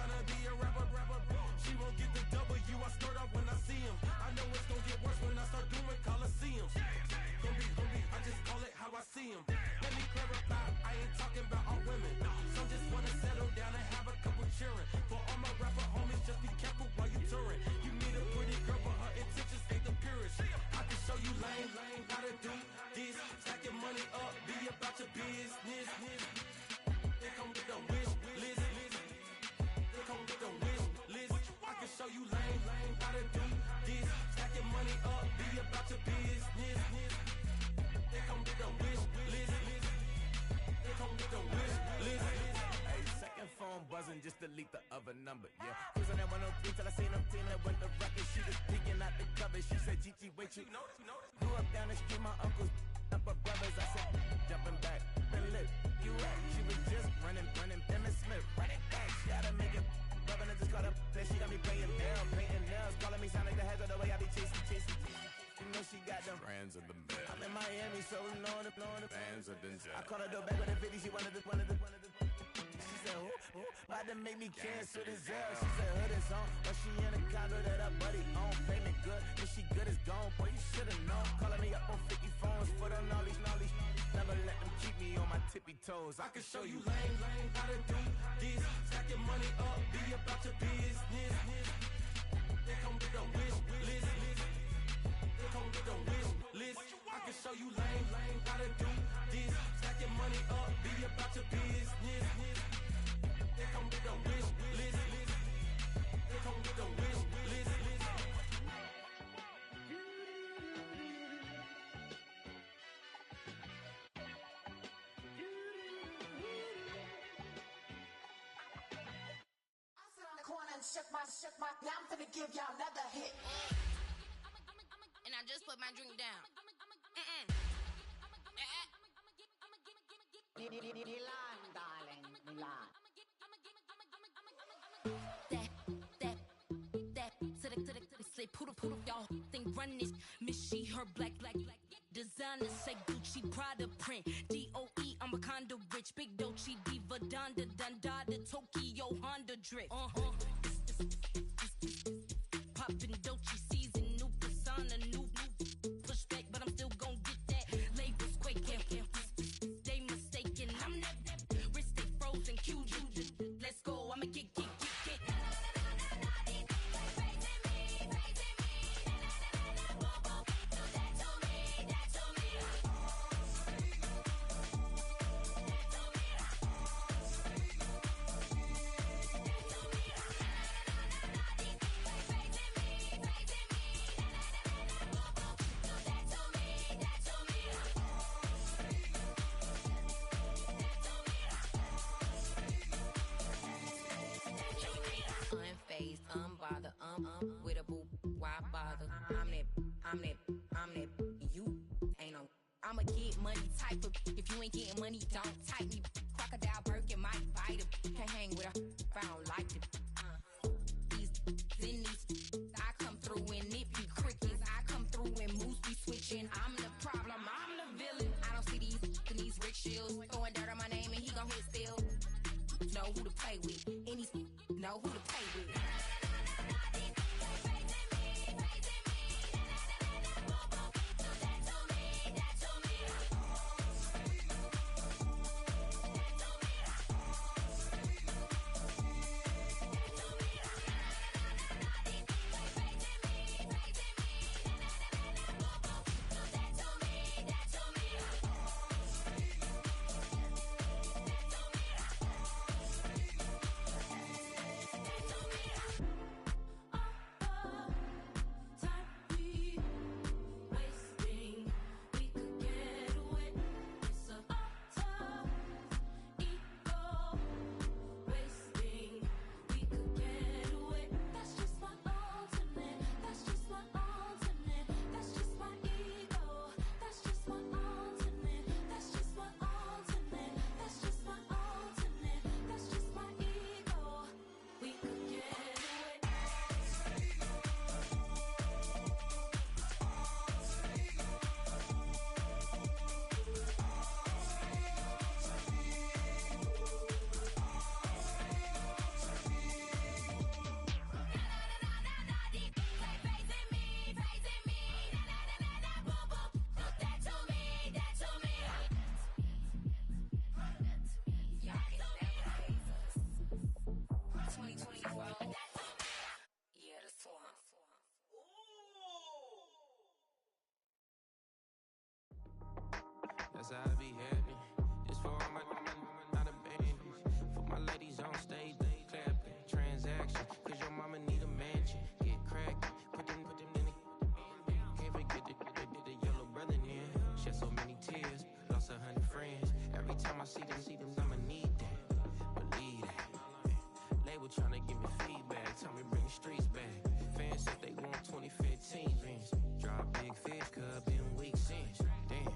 tryna be a rapper. She won't get the W, I skirt off when I see him. I know it's gonna get worse when I start doing Coliseums. Gonna be, I just call it how I see him. Let me clarify, I ain't talking about all women. Some just wanna settle down and have a couple cheering. For all my rapper homies, just be careful while you touring. You meet a pretty girl, but her intentions ain't the purest. I can show you lame, how to do this. Stack your money up, be about your business. They come with the wish list. They come with the wish list. I can show you lame, how to do this. Stack your money up, be about your business. They come with the wish list. They come with the wish list. Hey, second phone buzzing, just delete the other number, yeah. Cruising at 103 till I seen them Tina with the record. She was peeking out the cover. She said, Gigi, wait, you grew up down the street, my uncles up her brothers. I said, jumping back, been lit. You at? She was just running, Emmitt Smith, running back. She had to make it. Rubbing and just caught up. Then she got me playing down, painting nails, calling me Sonic the Hedgehog the way I be chasing. You know she got them strands of the bed. I'm in Miami, so blowing the fans of Denzel. I called her door back with a 50. She wanted the. She said, who? About to make me cancel this L. She said, hood is on, but she in a condo that her buddy own. Payment good, if she good is gone. Boy, you should've known. Calling me up on 50 phones, foot on all these. Never let them keep me on my tippy toes. I can show you lame, how to do this. Stack your money up, be about your business. They come with the wish list. They come with the wish list. I can show you lame, how to do this. Stack your money up, be about your business. They come with the wish list. They come with the wish list. Corner and shook my, now I'm finna give y'all another hit. And I just put my drink down. Milan, darling, Milan. That, say poodle, y'all think run this. Miss she, her black, designer, say Gucci, Prada print, DOE, I'm a condo rich, big Dolce, Diva, Donda, Tokyo, Honda drip, poppin' Dolce season, new persona, new pushback, but I'm still gon' get that, labels quaking, they mistaken, I'm that, wrist stay frozen, Q, let's go, I'ma get. Unbothered, with a boo, why bother? I'm that, you ain't no. I'ma get money type of, if you ain't getting money, don't type me. Crocodile Birkin might bite her, can't hang with her if I don't like them. These, I come through and it be crickets, I come through and moose be switching. I'm the problem, I'm the villain. I don't see these rickshaws throwing dirt on my name and he gon' hit still. Know who to play with, and these know who to play with. time I see them, I'ma need that. Believe that. Label tryna give me feedback. Tell me bring the streets back. Fans said they want 2015 Vince. Drop big fish, cuz been weeks since. Damn,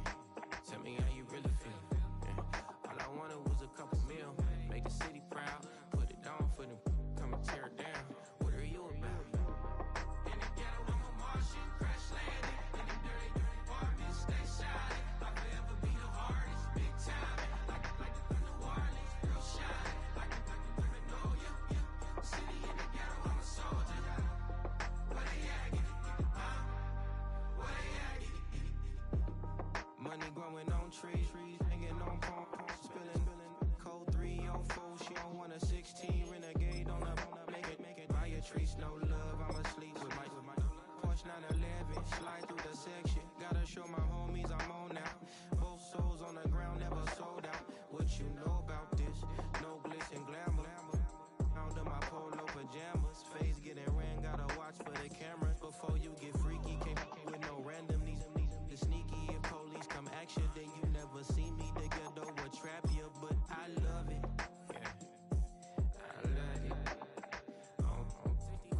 tell me how you really feel. Yeah. All I wanted was a couple mil. Make the city proud. Put it on for them. Come and tear it down. What are you about? In the ghetto, I'm a Martian. Crash landing. In the dirty apartments, stay shining. I'll forever be the hardest. Big time. Like New Orleans. Real shine. Like women know you. City in the ghetto, I'm a soldier. Where they at? Get it, huh? Where they at? Get it. Money growing on trees, hanging on palm, spilling. Code 304, she don't want a 16. Renegade on her, make it. Buy a trees, no love, I'm asleep with my Porsche 911, slide through the section. Gotta show my homies I'm on now. Both souls on the ground, never sold out. What you know about this? No glitz and glamour. Under my polo pajamas, face getting ran, gotta watch for the cameras. Before you get freaky, can't with no random these the sneaky. If police come action, then you never see me. The ghetto will trap you, but I love it. Yeah, I love it. On 65th Street.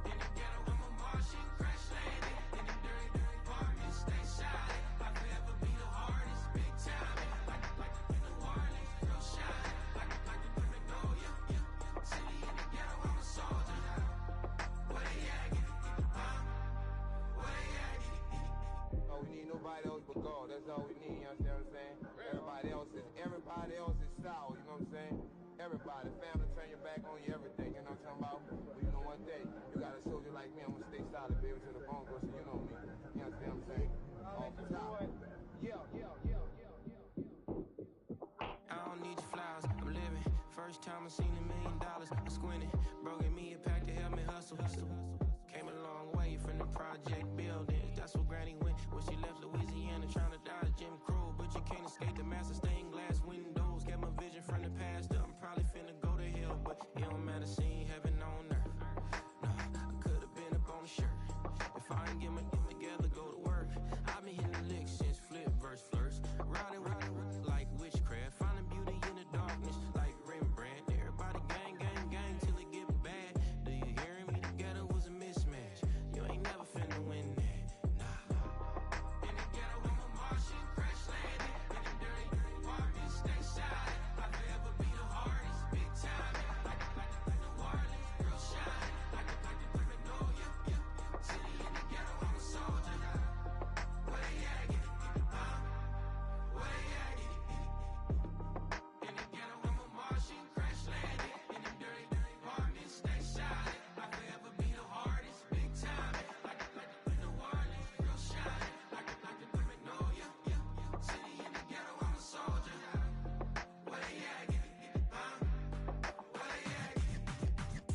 In the ghetto, I'm a Martian, crash landing. In the dirty apartments, stay shining. I'll forever be the hardest, big time. Like New Orleans, real shine. Like the women know you. City in the ghetto, I'm a soldier. Where they at? Get it, huh? Where they at? Get it. Oh, we need nobody else but God. That's all we need, you understand what I'm saying? Everybody else is sour, you know what I'm saying? Everybody, family, turn your back on you, everything, you know what I'm talking about? But you know one day, you got a soldier like me, I'm gonna stay solid, baby, to the bone, so you know me. You understand what I'm saying? Off the top. Yeah. I don't need your flowers, I'm living. First time I seen $1 million, I squinted. Bro gave me a pack to help me hustle. Came a long way from the project buildings. That's where Granny went when she left Louisiana, trying to dodge Jim Crow. But you can't escape the master stained glass windows. Get my vision from the past. I'm probably finna go to hell, but it don't matter, seeing heaven on earth. No, I could've been up on the shirt. If I ain't get my together, go to work. I've been hitting the licks since flip verse first. Riding like witchcraft, finding beauty in the darkness like Rembrandt. Everybody gang till it get bad. Do you hear me? The ghetto was a mismatch. You ain't never finna win that. Nah. In the ghetto, I'm a Martian, crash landing. In the dirty apartments, stay shining. I'll forever be the hardest, big time. Like New Orleans, real shine. Like the women know you. City in the ghetto, I'm a soldier. Where they at? Get it, huh? Where they at? Get it. In the ghetto, I'm a Martian, crash landing. In the dirty apartments, stay shining. I'll forever be the hardest, big time. Like New Orleans, real shine. Like the women know you. City in the ghetto, I'm a soldier. Where they at? Get it, huh? Where they at? Get it.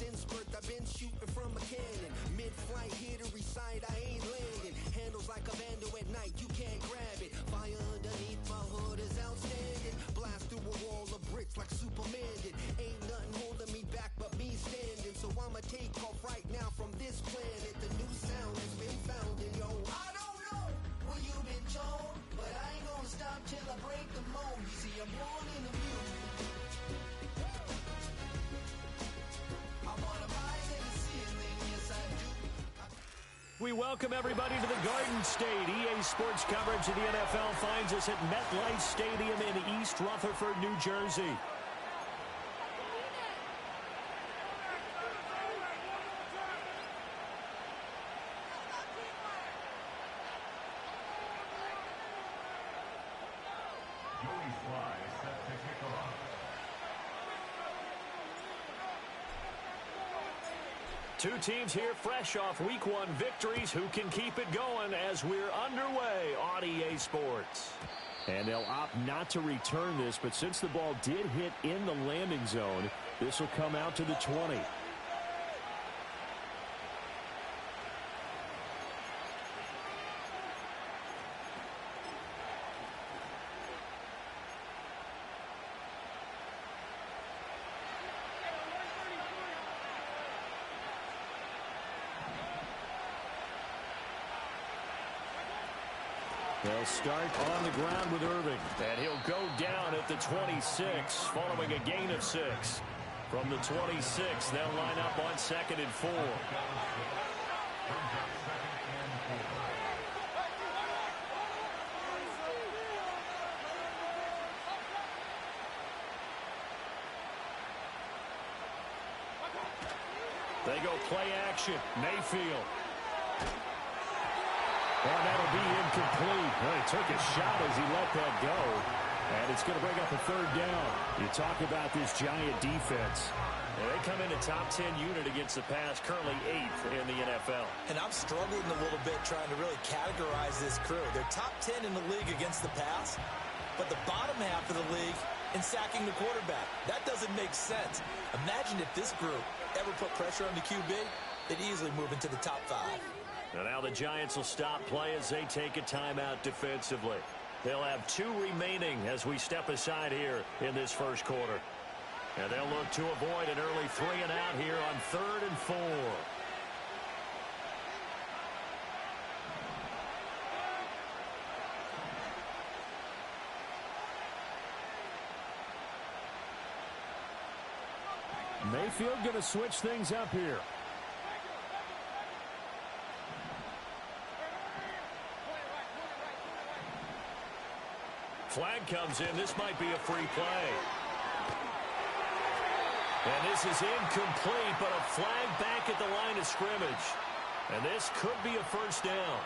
Since birth, I've been shooting from a cannon. Mid-flight, here to recite, I ain't landing. Handles like a vandal at night, you can't grab it. Fire underneath my hood is outstanding. Blast through a wall of bricks like Superman did. Ain't nothing holding me back but me standing. So I'ma take off right now from this planet. The new sound has been found in yo. I don't know what you've been told, but I ain't gonna stop till I break the mold. You see, I'm born in the music. We welcome everybody to the Garden State. EA Sports coverage of the NFL finds us at MetLife Stadium in East Rutherford, New Jersey. Two teams here fresh off Week 1 victories. Who can keep it going as we're underway on EA Sports? And they'll opt not to return this, but since the ball did hit in the landing zone, this will come out to the 20. They'll start on the ground with Irving. And he'll go down at the 26, following a gain of 6. From the 26, they'll line up on 2nd and 4. They go play action. Mayfield. And that'll be incomplete. Well, he took a shot as he let that go. And it's going to bring up a 3rd down. You talk about this Giant defense. And they come in a top 10 unit against the pass, currently 8th in the NFL. And I'm struggling a little bit trying to really categorize this crew. They're top 10 in the league against the pass, but the bottom half of the league in sacking the quarterback. That doesn't make sense. Imagine if this group ever put pressure on the QB, they'd easily move into the top 5. And now the Giants will stop play as they take a timeout defensively. They'll have 2 remaining as we step aside here in this first quarter. And they'll look to avoid an early 3 and out here on 3rd and 4. Mayfield going to switch things up here. Flag comes in. This might be a free play. And this is incomplete, but a flag back at the line of scrimmage. And this could be a 1st down.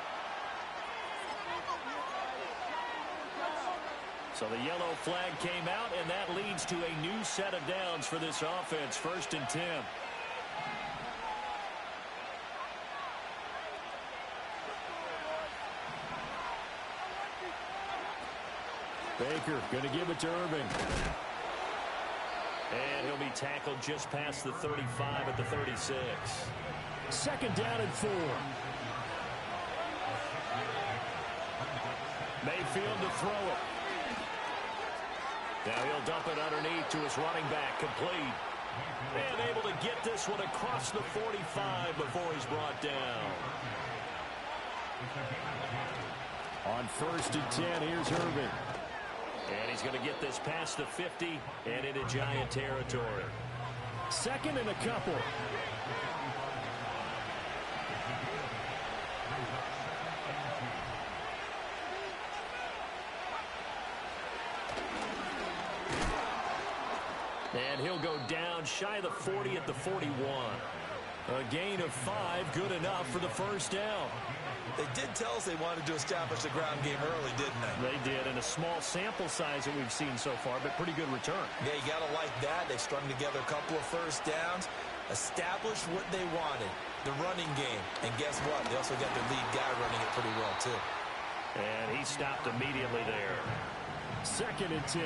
So the yellow flag came out, and that leads to a new set of downs for this offense. 1st and 10. Baker going to give it to Irving. And he'll be tackled just past the 35 at the 36. 2nd down and 4. Mayfield to throw it. Now he'll dump it underneath to his running back, complete. And able to get this one across the 45 before he's brought down. On 1st and 10, here's Irving. And he's going to get this past the 50 and into Giant territory. 2nd and a couple. And he'll go down shy of the 40 at the 41. A gain of 5, good enough for the 1st down. They did tell us they wanted to establish the ground game early, didn't they? They did, and a small sample size that we've seen so far, but pretty good return. Yeah, you got to like that. They strung together a couple of 1st downs, established what they wanted, the running game. And guess what? They also got their lead guy running it pretty well, too. And he stopped immediately there. 2nd and 10.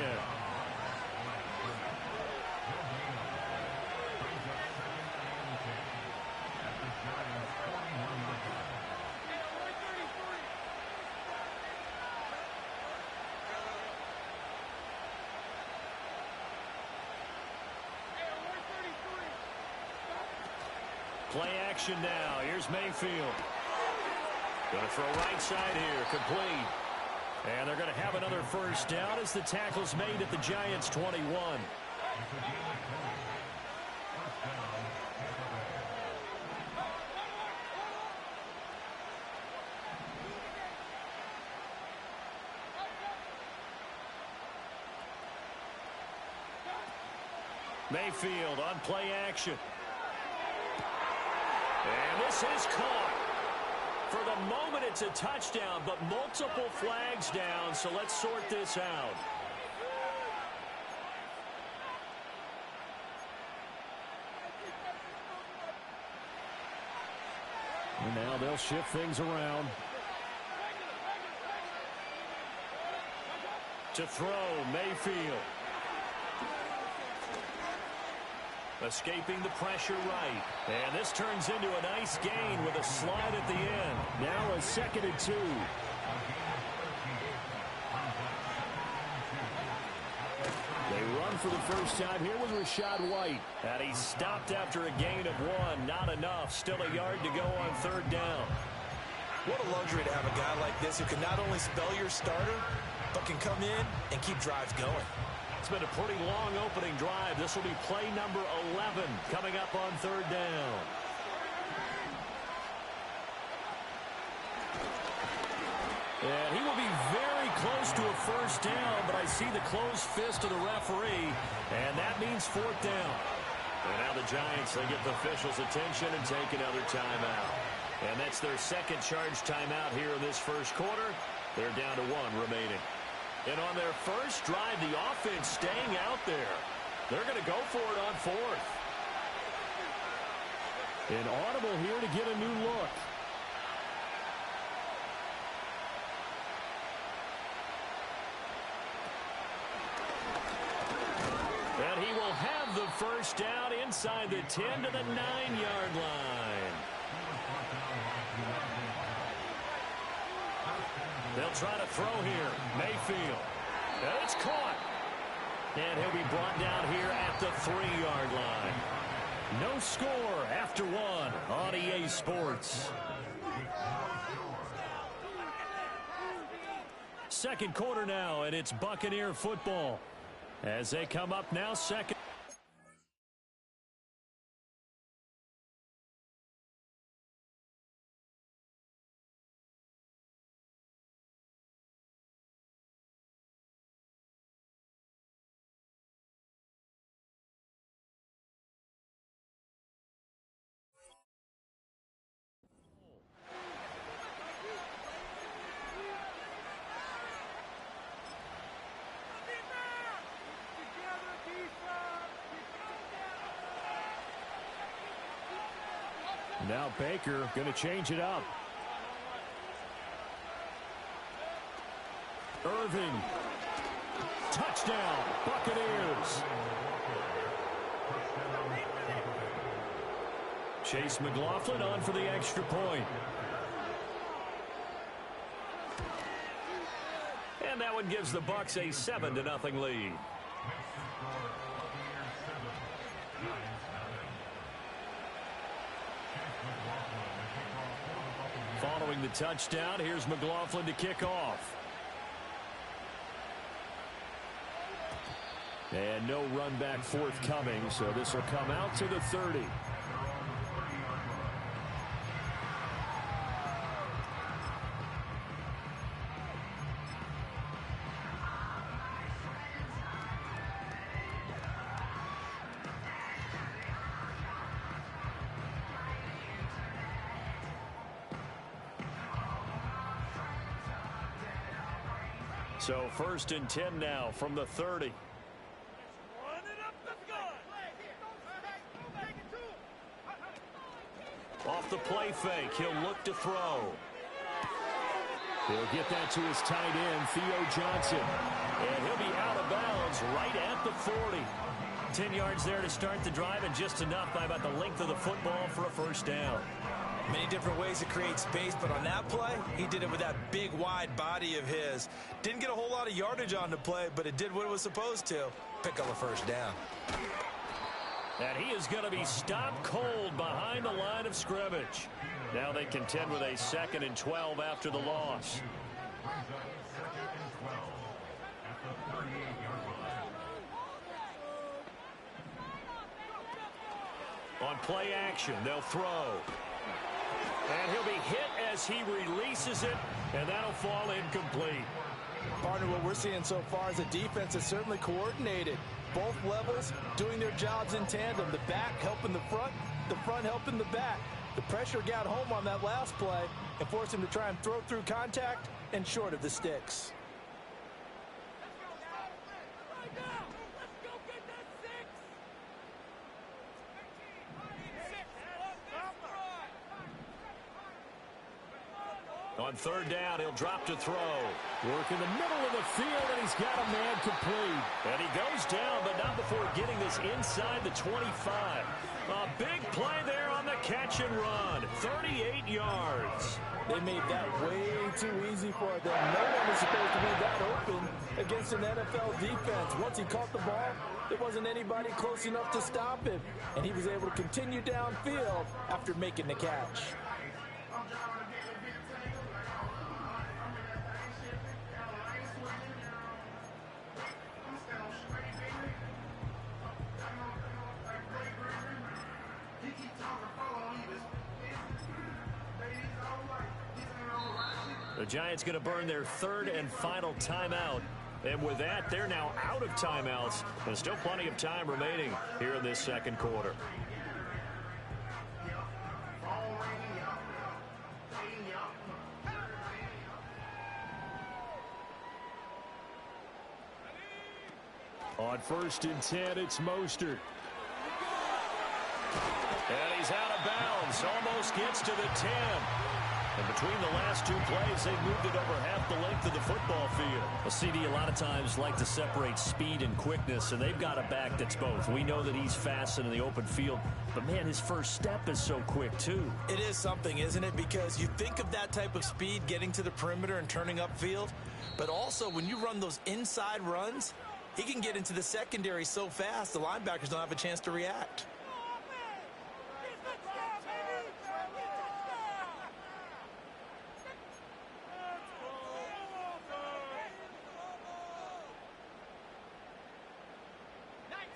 Play action now. Here's Mayfield. Going to throw right side here. Complete. And they're going to have another 1st down as the tackle's made at the Giants' 21. Mayfield on play action. And this is caught. For the moment, it's a touchdown, but multiple flags down, so let's sort this out. And now they'll shift things around. To throw, Mayfield. Escaping the pressure right. And this turns into a nice gain with a slide at the end. Now a 2nd and 2. They run for the first time here with Rachaad White. And he stopped after a gain of 1. Not enough. Still a yard to go on 3rd down. What a luxury to have a guy like this who can not only spell your starter, but can come in and keep drives going. It's been a pretty long opening drive. This will be play number 11 coming up on 3rd down. And he will be very close to a first down, but I see the closed fist of the referee, and that means 4th down. And now the Giants, they get the officials' attention and take another timeout. And that's their 2nd charge timeout here in this first quarter. They're down to 1 remaining. And on their first drive, the offense staying out there. They're going to go for it on 4th. An audible here to get a new look. And he will have the first down inside the 10 to the 9-yard line. They'll try to throw here. Mayfield. And it's caught. And he'll be brought down here at the 3-yard line. No score after 1 on EA Sports. 2nd quarter now, and it's Buccaneer football. As they come up now, 2nd. Now Baker going to change it up. Irving. Touchdown, Buccaneers. Chase McLaughlin on for the extra point. And that one gives the Bucs a 7-0 lead. Following the touchdown, here's McLaughlin to kick off. And no run back forthcoming, so this will come out to the 30. So 1st and 10 now from the 30. Off the play fake, he'll look to throw. He'll get that to his tight end, Theo Johnson. And he'll be out of bounds right at the 40. 10 yards there to start the drive, and just enough by about the length of the football for a first down. Many different ways to create space, but on that play, he did it with that big, wide body of his. Didn't get a whole lot of yardage on the play, but it did what it was supposed to. Pick up a first down. And he is going to be stopped cold behind the line of scrimmage. Now they contend with a 2nd and 12 after the loss. On play action, they'll throw. And he'll be hit as he releases it, and that'll fall incomplete. Partner, what we're seeing so far is a defense that's certainly coordinated. Both levels doing their jobs in tandem. The back helping the front helping the back. The pressure got home on that last play and forced him to try and throw through contact and short of the sticks. On third down, he'll drop to throw. Work in the middle of the field, and he's got a man complete. And he goes down, but not before getting this inside the 25. A big play there on the catch and run. 38 yards. They made that way too easy for them. No one was supposed to be that open against an NFL defense. Once he caught the ball, there wasn't anybody close enough to stop him. And he was able to continue downfield after making the catch. The Giants going to burn their third and final timeout. And with that, they're now out of timeouts. And still plenty of time remaining here in this second quarter. On 1st and 10, it's Mostert. And he's out of bounds. Almost gets to the 10. And between the last two plays, they've moved it over half the length of the football field. Well, CD, a lot of times like to separate speed and quickness, and they've got a back that's both. We know that he's fast in the open field, but, man, his first step is so quick, too. It is something, isn't it? Because you think of that type of speed getting to the perimeter and turning upfield, but also when you run those inside runs, he can get into the secondary so fast the linebackers don't have a chance to react.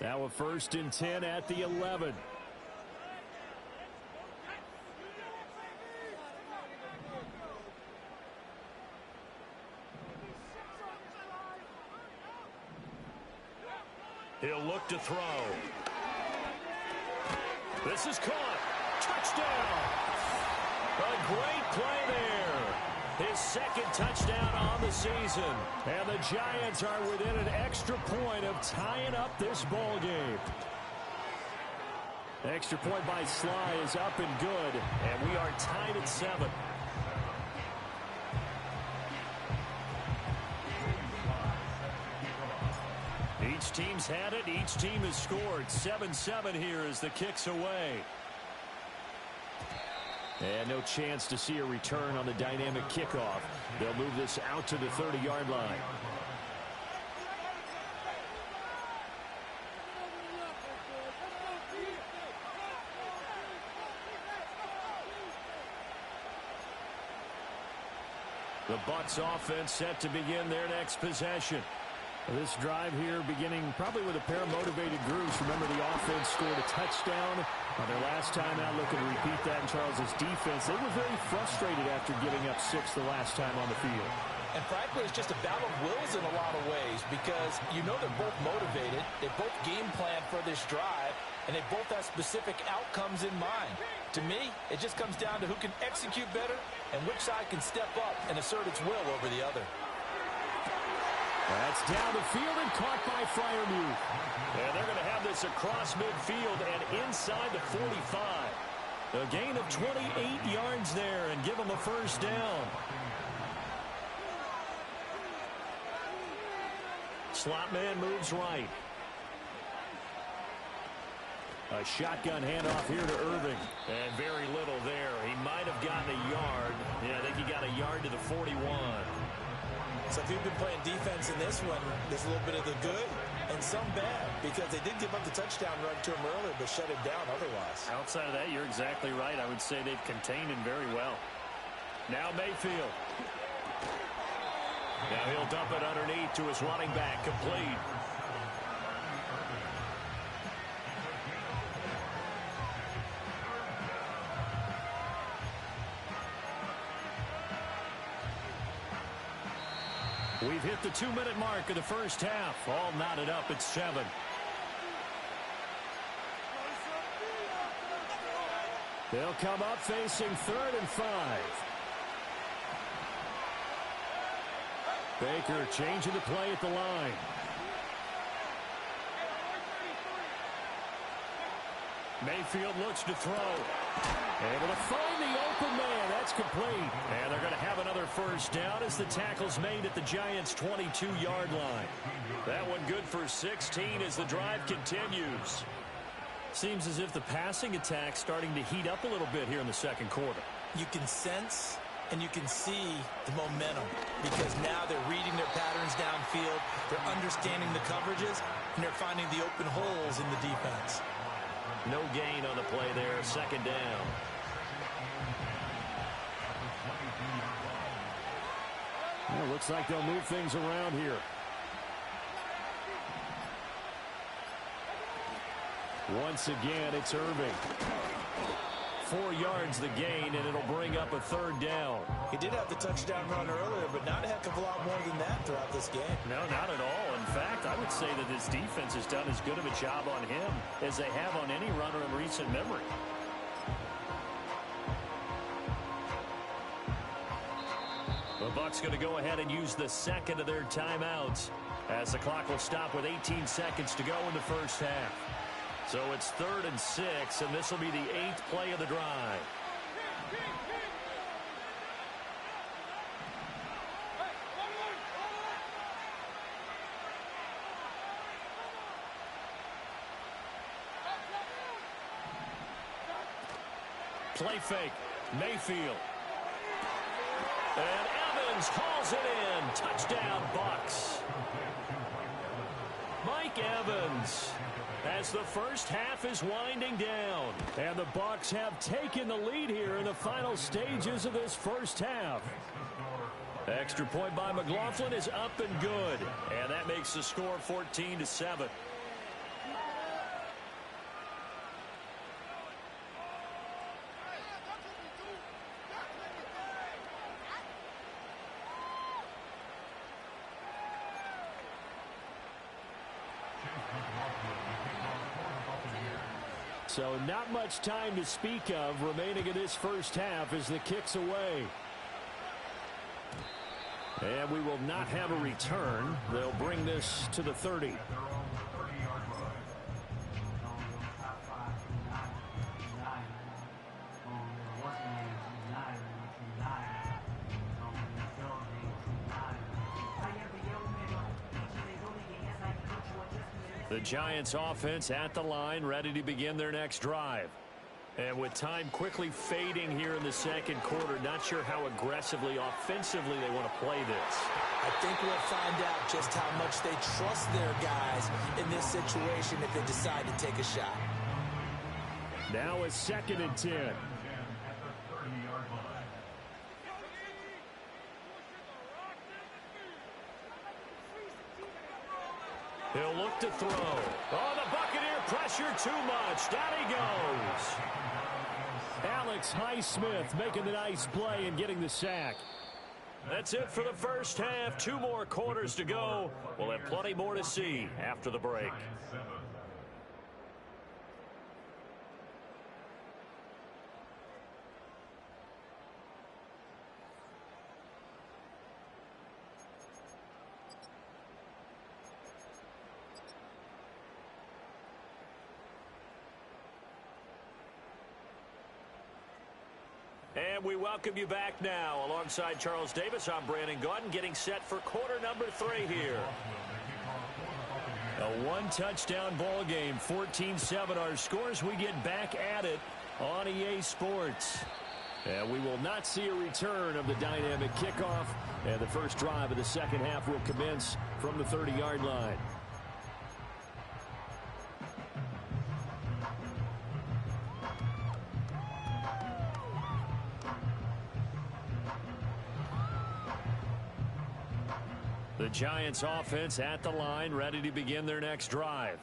Now a 1st and 10 at the 11. He'll look to throw. This is caught. Touchdown. A great play there. His second touchdown on the season. And the Giants are within an extra point of tying up this ball game. The extra point by Sly is up and good. And we are tied at 7. Each team's had it. Each team has scored. 7-7 here as the kick's away. And no chance to see a return on the dynamic kickoff. They'll move this out to the 30-yard line. The Bucs offense set to begin their next possession. This drive here beginning probably with a pair of motivated groups. Remember, the offense scored a touchdown on their last time out. Looking to repeat that in Charles's defense. They were very frustrated after giving up 6 the last time on the field. And frankly, it's just a battle of wills in a lot of ways because you know they're both motivated. They both game plan for this drive, and they both have specific outcomes in mind. To me, it just comes down to who can execute better and which side can step up and assert its will over the other. That's down the field and caught by Freiermuth. And they're going to have this across midfield and inside the 45. A gain of 28 yards there and give them a first down. Slot man moves right. A shotgun handoff here to Irving. And very little there. He might have gotten a yard. Yeah, I think he got a yard to the 41. So if you've been playing defense in this one, there's a little bit of the good and some bad because they did give up the touchdown run to him earlier but shut him down otherwise. Outside of that, you're exactly right. I would say they've contained him very well. Now Mayfield. Now he'll dump it underneath to his running back, complete. We've hit the 2-minute mark of the first half. All knotted up at 7. They'll come up facing 3rd and 5. Baker changing the play at the line. Mayfield looks to throw. Able to find the open man. That's complete. And they're going to have another first down as the tackle's made at the Giants' 22-yard line. That one good for 16 as the drive continues. Seems as if the passing attack's starting to heat up a little bit here in the second quarter. You can sense and you can see the momentum because now they're reading their patterns downfield, they're understanding the coverages, and they're finding the open holes in the defense. No gain on the play there, second down. Well, looks like they'll move things around here. Once again, it's Irving. 4 yards the gain, and it'll bring up a third down. He did have the touchdown run earlier, but not a heck of a lot more than that throughout this game. No, not at all. In fact, I would say that his defense has done as good of a job on him as they have on any runner in recent memory. The Bucs going to go ahead and use the second of their timeouts as the clock will stop with 18 seconds to go in the first half. So it's 3rd and 6, and this will be the 8th play of the drive. Play fake. Mayfield. And Evans hauls it in. Touchdown, Bucs. Mike Evans, as the first half is winding down. And the Bucs have taken the lead here in the final stages of this first half. Extra point by McLaughlin is up and good. And that makes the score 14-7. So not much time to speak of remaining in this first half as the kick's away. And we will not have a return. They'll bring this to the 30. The Giants offense at the line, ready to begin their next drive. And with time quickly fading here in the second quarter, not sure how aggressively, offensively they want to play this. I think we'll find out just how much they trust their guys in this situation if they decide to take a shot. Now it's 2nd and 10. He'll look to throw. Oh, the Buccaneer pressure too much. Down he goes. Alex Highsmith making the nice play and getting the sack. That's it for the first half. 2 more quarters to go. We'll have plenty more to see after the break. And we welcome you back now. Alongside Charles Davis, I'm Brandon Gaudin, getting set for quarter number 3 here. A 1-touchdown ball game, 14-7 our scores. We get back at it on EA Sports. And we will not see a return of the dynamic kickoff. And the first drive of the second half will commence from the 30-yard line. The Giants offense at the line, ready to begin their next drive.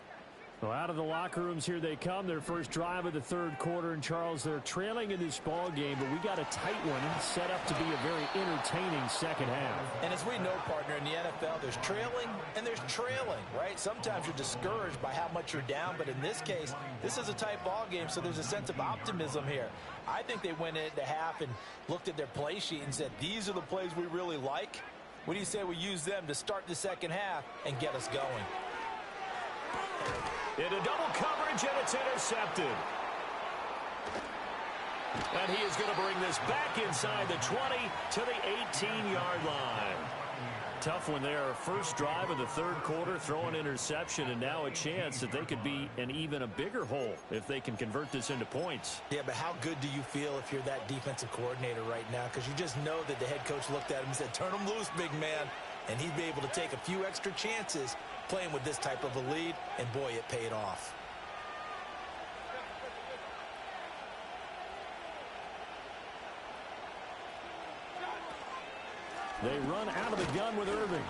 Well, out of the locker rooms here they come. Their first drive of the third quarter. And, Charles, they're trailing in this ball game, but we got a tight one set up to be a very entertaining second half. And as we know, partner, in the NFL, there's trailing and there's trailing, right? Sometimes you're discouraged by how much you're down, but in this case, this is a tight ball game, so there's a sense of optimism here. I think they went into half and looked at their play sheet and said, these are the plays we really like. What do you say we use them to start the second half and get us going? Into double coverage, and it's intercepted. And he is going to bring this back inside the 20 to the 18-yard line. Tough one there. First drive of the third quarter, throw an interception, and now a chance that they could be in even a bigger hole if they can convert this into points. Yeah, but how good do you feel if you're that defensive coordinator right now? Because you just know that the head coach looked at him and said, turn him loose, big man. And he'd be able to take a few extra chances playing with this type of a lead, and boy, it paid off. They run out of the gun with Irving.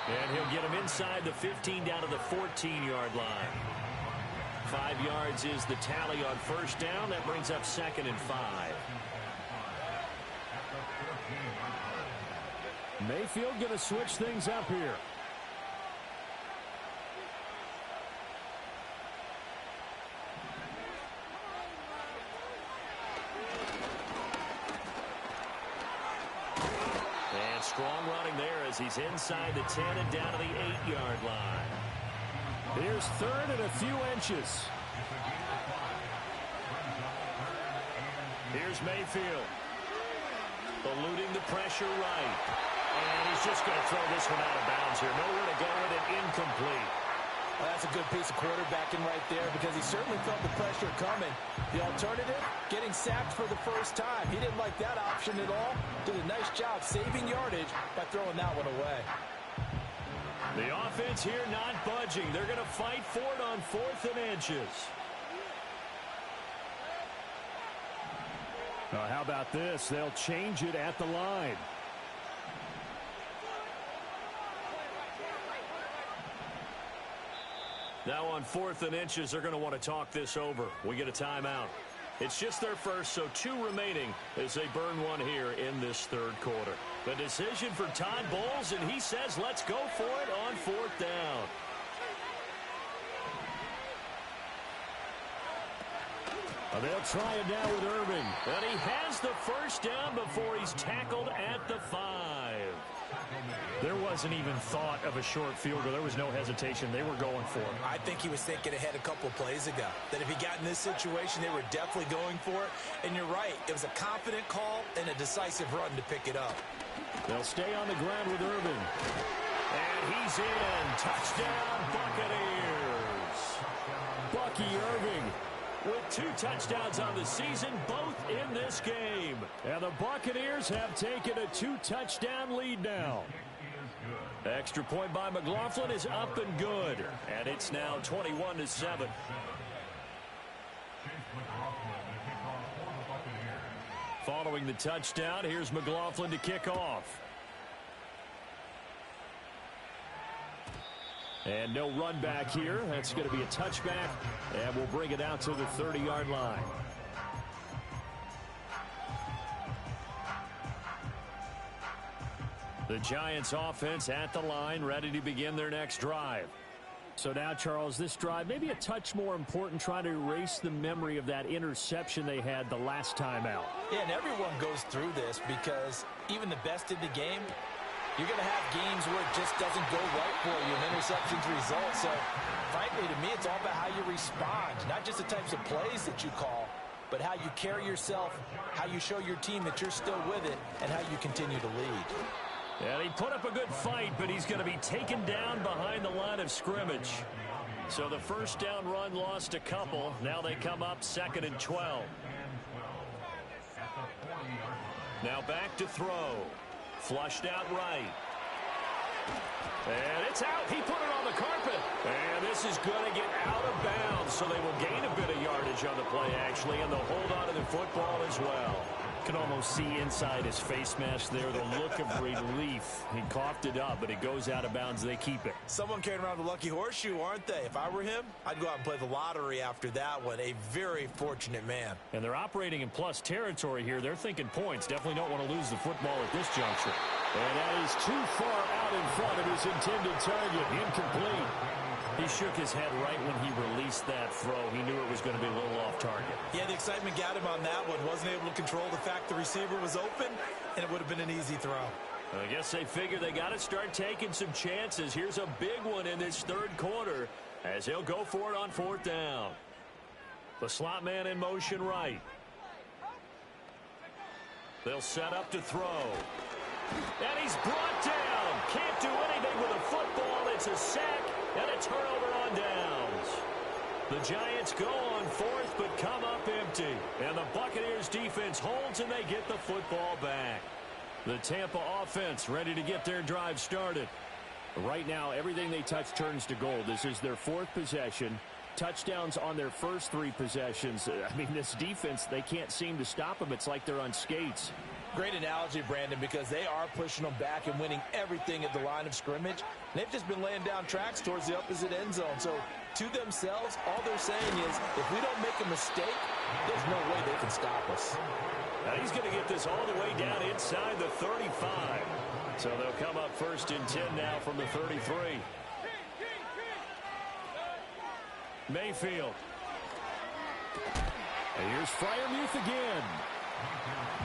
And he'll get him inside the 15 down to the 14-yard line. 5 yards is the tally on first down. That brings up 2nd and 5. Mayfield going to switch things up here. Strong running there as he's inside the 10 and down to the 8-yard line. Here's 3rd and a few inches. Here's Mayfield. Eluding the pressure right. And he's just going to throw this one out of bounds here. Nowhere to go with it. Incomplete. Well, that's a good piece of quarterbacking right there because he certainly felt the pressure coming. The alternative, getting sacked for the first time. He didn't like that option at all. Did a nice job saving yardage by throwing that one away. The offense here not budging. They're going to fight for it on 4th and inches. How about this? They'll change it at the line. Now on 4th and inches, they're going to want to talk this over. We get a timeout. It's just their first, so 2 remaining as they burn one here in this third quarter. The decision for Todd Bowles, and he says let's go for it on 4th down. They'll try it now with Irving. And he has the first down before he's tackled at the 5. There wasn't even thought of a short field goal. There was no hesitation. They were going for it. I think he was thinking ahead a couple plays ago. That if he got in this situation, they were definitely going for it. And you're right. It was a confident call and a decisive run to pick it up. They'll stay on the ground with Irving. And he's in. Touchdown, Buccaneers. Bucky Irving with 2 touchdowns on the season, both in this game. And the Buccaneers have taken a 2-touchdown lead now. Extra point by McLaughlin is up and good. And it's now 21-7. Following the touchdown, here's McLaughlin to kick off. And no run back here. That's going to be a touchback, and we'll bring it out to the 30-yard line. The Giants offense at the line, ready to begin their next drive. So now, Charles, this drive maybe a touch more important, trying to erase the memory of that interception they had the last time out. Yeah, and everyone goes through this because even the best in the game, you're going to have games where it just doesn't go right for you, and interceptions result. So, frankly, to me, it's all about how you respond, not just the types of plays that you call, but how you carry yourself, how you show your team that you're still with it, and how you continue to lead. And he put up a good fight, but he's going to be taken down behind the line of scrimmage. So the first down run lost a couple. Now they come up 2nd and 12. Now back to throw. Flushed out right. And it's out. He put it on the carpet. And this is going to get out of bounds, so they will gain a bit of yardage on the play, actually, and they'll hold on to the football as well. Can almost see inside his face mask there the look of relief. He coughed it up, but it goes out of bounds. They keep it. Someone carrying around the lucky horseshoe, aren't they? If I were him, I'd go out and play the lottery after that one. A very fortunate man. And they're operating in plus territory here. They're thinking points. Definitely don't want to lose the football at this juncture. And that is too far out in front of his intended target. Incomplete. He shook his head right when he released that throw. He knew it was going to be a little off target. Yeah, the excitement got him on that one. Wasn't able to control the fact the receiver was open, and it would have been an easy throw. I guess they figure they got to start taking some chances. Here's a big one in this third quarter as he'll go for it on 4th down. The slot man in motion right. They'll set up to throw. And he's brought down. Can't do anything with a football. It's a sack and a turnover on downs. The Giants go on fourth but come up empty. And the Buccaneers defense holds and they get the football back. The Tampa offense ready to get their drive started. Right now, everything they touch turns to gold. This is their fourth possession. Touchdowns on their first three possessions. I mean, this defense, they can't seem to stop them. It's like they're on skates. Great analogy, Brandon, because they are pushing them back and winning everything at the line of scrimmage. They've just been laying down tracks towards the opposite end zone. So, to themselves, all they're saying is, if we don't make a mistake, there's no way they can stop us. Now he's going to get this all the way down inside the 35. So they'll come up first and 10 now from the 33. Mayfield. And here's Freiermuth again.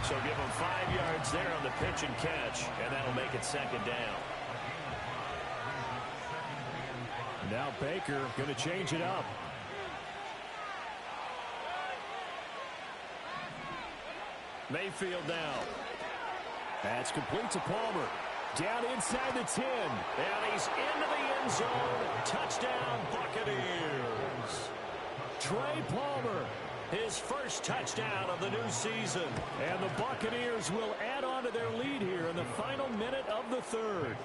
So give him 5 yards there on the pitch and catch, and that'll make it second down. Now Baker going to change it up. Mayfield now. That's complete to Palmer. Down inside the 10. And he's into the end zone. Touchdown, Buccaneers. Trey Palmer, his first touchdown of the new season. And the Buccaneers will add on to their lead here in the final minute of the third.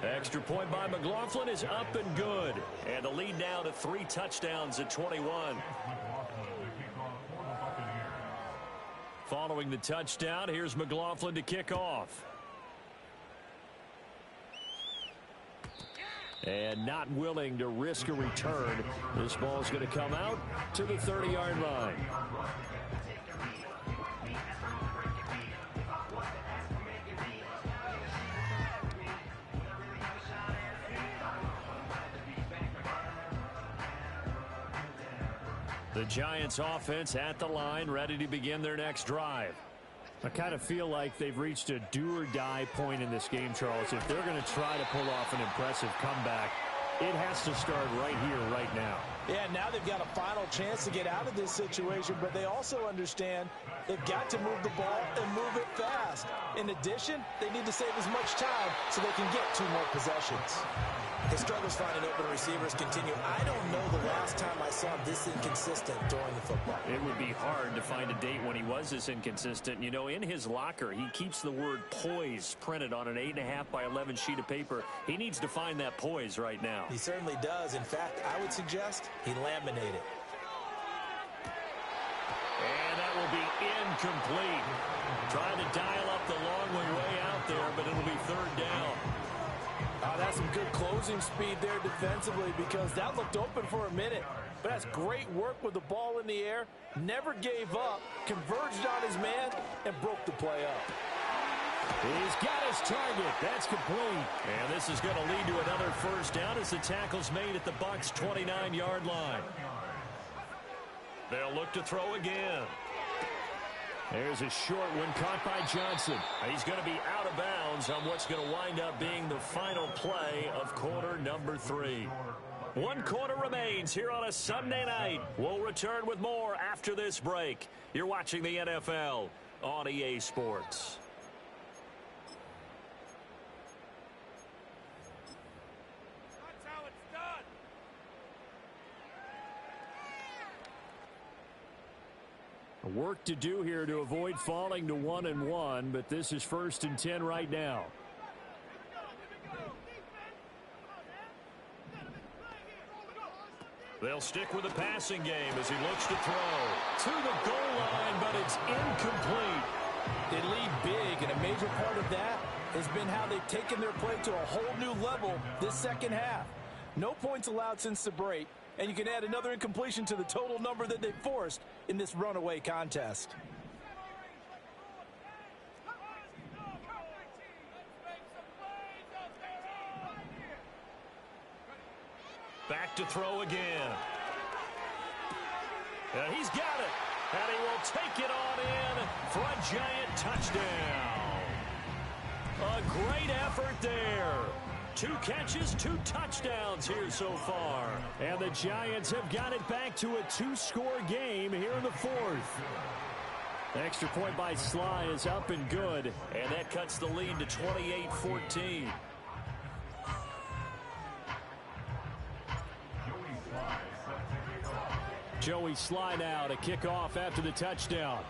Extra point by McLaughlin is up and good. And the lead now to 3 touchdowns at 21. Following the touchdown, here's McLaughlin to kick off. And not willing to risk a return. This ball's going to come out to the 30-yard line. The Giants offense at the line, ready to begin their next drive. I kind of feel like they've reached a do-or-die point in this game, Charles. If they're going to try to pull off an impressive comeback, it has to start right here, right now. Yeah, now they've got a final chance to get out of this situation, but they also understand they've got to move the ball and move it fast. In addition, they need to save as much time so they can get 2 more possessions. His struggles finding open receivers continue. I don't know the last time I saw him this inconsistent during the football. It would be hard to find a date when he was this inconsistent. You know, in his locker, he keeps the word poise printed on an 8.5 by 11 sheet of paper. He needs to find that poise right now. He certainly does. In fact, I would suggest he laminate it. And that will be incomplete. Trying to dial up the long way out there, but it'll be third down. That's some good closing speed there defensively because that looked open for a minute. But that's great work with the ball in the air. Never gave up, converged on his man, and broke the play up. He's got his target. That's complete. And this is going to lead to another first down as the tackle's made at the Bucs' 29-yard line. They'll look to throw again. There's a short one caught by Johnson. He's going to be out of bounds on what's going to wind up being the final play of quarter number 3. 1 quarter remains here on a Sunday night. We'll return with more after this break. You're watching the NFL on EA Sports. Work to do here to avoid falling to 1-1, but this is 1st and 10 right now. They'll stick with the passing game as he looks to throw to the goal line, but it's incomplete. They lead big, and a major part of that has been how they've taken their play to a whole new level this second half. No points allowed since the break. And you can add another incompletion to the total number that they forced in this runaway contest. Back to throw again. And he's got it. And he will take it on in for a Giant touchdown. A great effort there. 2 catches, 2 touchdowns here so far. And the Giants have got it back to a 2-score game here in the 4th. Extra point by Sly is up and good, and that cuts the lead to 28-14. Joey Sly now to kick off after the touchdown.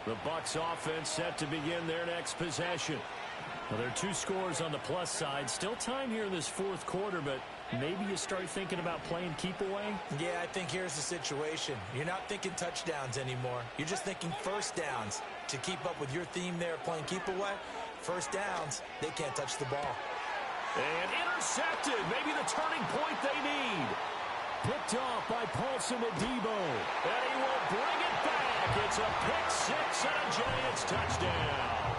The Bucs offense set to begin their next possession. Well, there are 2 scores on the plus side. Still time here in this fourth quarter, but maybe you start thinking about playing keep away? Yeah, I think here's the situation. You're not thinking touchdowns anymore. You're just thinking first downs. To keep up with your theme there, playing keep away, first downs, they can't touch the ball. And intercepted. Maybe the turning point they need. Picked off by Paulson Adebo. And he will bring it back. It's a pick-6 and a Giants touchdown.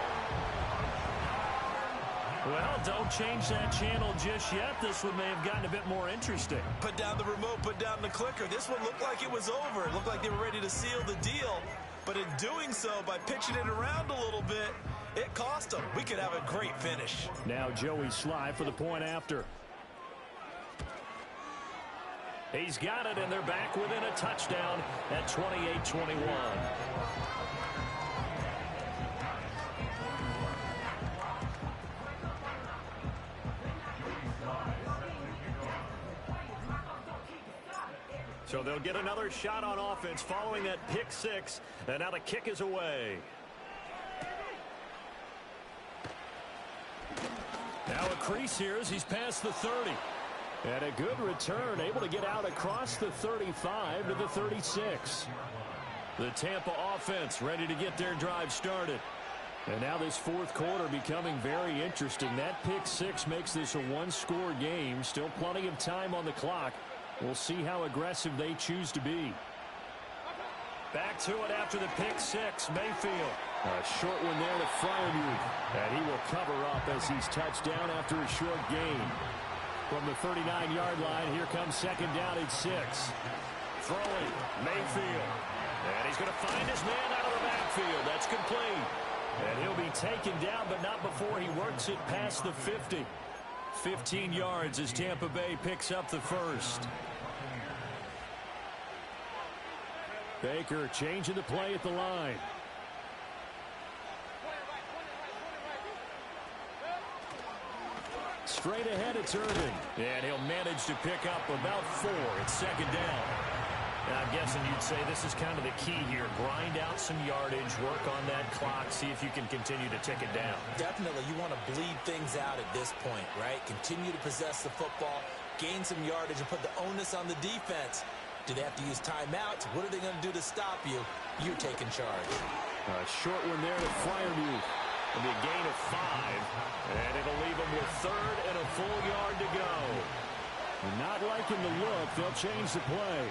Well, don't change that channel just yet. This one may have gotten a bit more interesting. Put down the remote, put down the clicker. This one looked like it was over. It looked like they were ready to seal the deal. But in doing so, by pitching it around a little bit, it cost them. We could have a great finish. Now Joey Sly for the point after. He's got it, and they're back within a touchdown at 28-21. So they'll get another shot on offense following that pick-6, and now the kick is away. Now a crease here as he's past the 30. And a good return, able to get out across the 35 to the 36. The Tampa offense ready to get their drive started. And now this fourth quarter becoming very interesting. That pick-6 makes this a one-score game. Still plenty of time on the clock. We'll see how aggressive they choose to be. Back to it after the pick-6, Mayfield. A short one there to Freiermuth. And he will cover up as he's touched down after a short gain. From the 39-yard line, here comes second down at 6. Throwing, Mayfield. And he's going to find his man out of the backfield. That's complete. And he'll be taken down, but not before he works it past the 50. 15 yards as Tampa Bay picks up the first. Baker changing the play at the line. Straight ahead, it's Irvin. And he'll manage to pick up about 4. It's second down. And I'm guessing you'd say this is kind of the key here. Grind out some yardage, work on that clock, see if you can continue to tick it down. Definitely. You want to bleed things out at this point, right? Continue to possess the football, gain some yardage, and put the onus on the defense. Do they have to use timeouts? What are they going to do to stop you? You're taking charge. A short one there to Freiermuth. It'll be a gain of 5, and it'll leave them with 3rd and a full yard to go. Not liking the look. They'll change the play.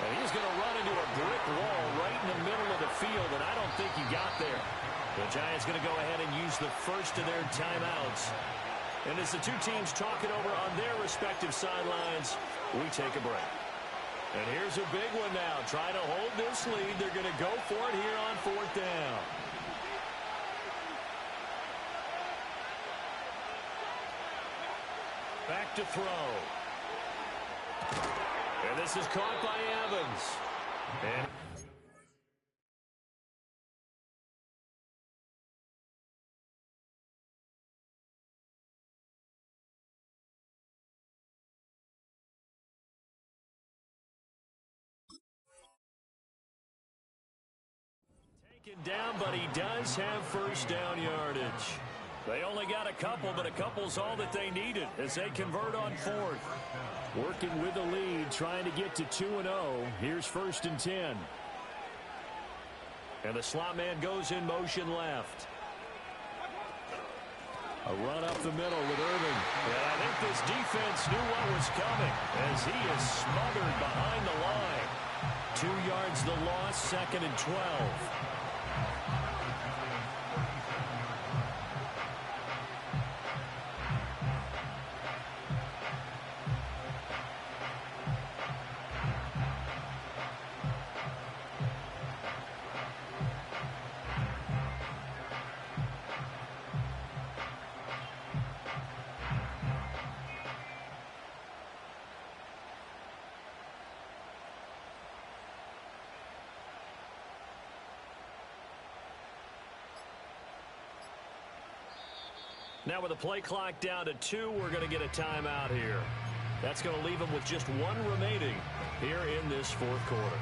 And he's going to run into a brick wall right in the middle of the field, and I don't think he got there. The Giants going to go ahead and use the first of their timeouts. And as the two teams talk it over on their respective sidelines, we take a break. And here's a big one now. Trying to hold this lead. They're going to go for it here on 4th down. Back to throw. And this is caught by Evans. And taken down, but he does have first down yardage. They only got a couple, but a couple's all that they needed as they convert on 4th. Working with the lead, trying to get to 2-0. Here's 1st and 10. And the slot man goes in motion left. A run up the middle with Irvin. And I think this defense knew what was coming as he is smothered behind the line. 2 yards the loss, 2nd and 12. Now with the play clock down to 2, we're going to get a timeout here. That's going to leave them with just 1 remaining here in this fourth quarter.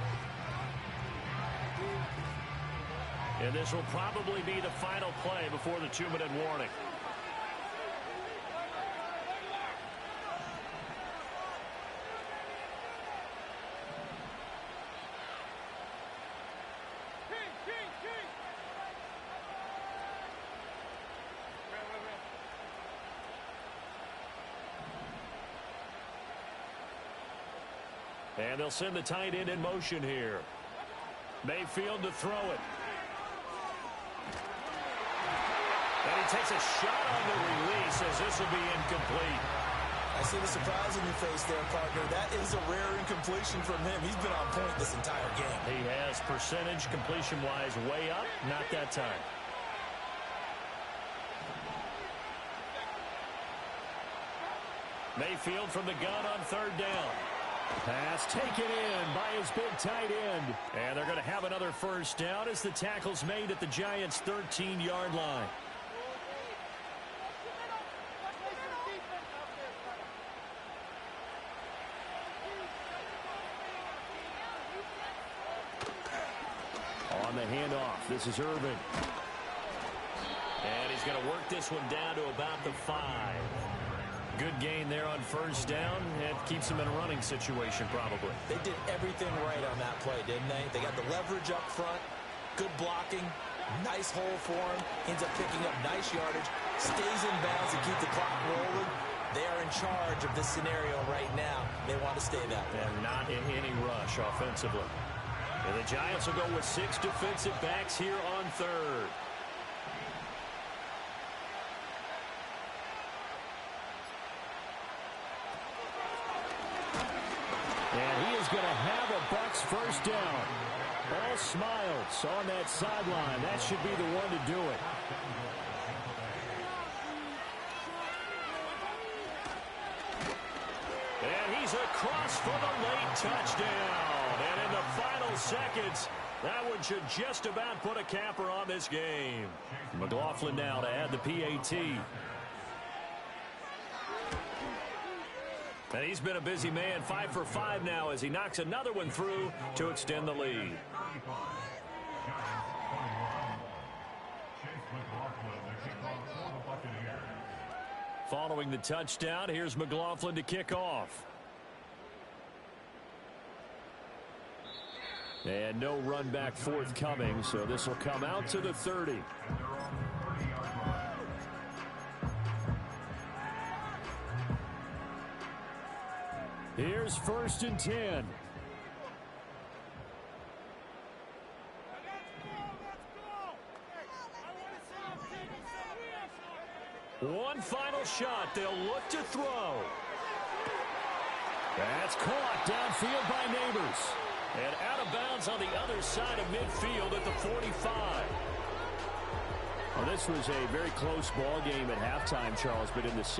And this will probably be the final play before the 2-minute warning. And they'll send the tight end in motion here. Mayfield to throw it. And he takes a shot on the release as this will be incomplete. I see the surprise in your face there, partner. That is a rare incompletion from him. He's been on point this entire game. He has percentage completion-wise way up. Not that time. Mayfield from the gun on 3rd down. Pass taken in by his big tight end. And they're going to have another first down as the tackle's made at the Giants' 13-yard line. On the handoff, this is Irvin. And he's going to work this one down to about the 5. Good gain there on first down. It keeps him in a running situation, probably. They did everything right on that play, didn't they? They got the leverage up front, good blocking, nice hole for him, ends up picking up nice yardage, stays in bounds to keep the clock rolling. They are in charge of this scenario right now. They want to stay that way. And not in any rush offensively. And the Giants will go with 6 defensive backs here on 3rd. And he is going to have a Bucs first down. All smiles on that sideline. That should be the one to do it. And he's across for the late touchdown. And in the final seconds, that one should just about put a capper on this game. McLaughlin now to add the PAT. And he's been a busy man, 5 for 5 now as he knocks another one through to extend the lead. Following the touchdown, here's McLaughlin to kick off. And no run back forthcoming, so this will come out to the 30. Here's 1st and 10. One final shot. They'll look to throw. That's caught downfield by Neighbors. And out of bounds on the other side of midfield at the 45. Well, this was a very close ball game at halftime, Charles, but in the second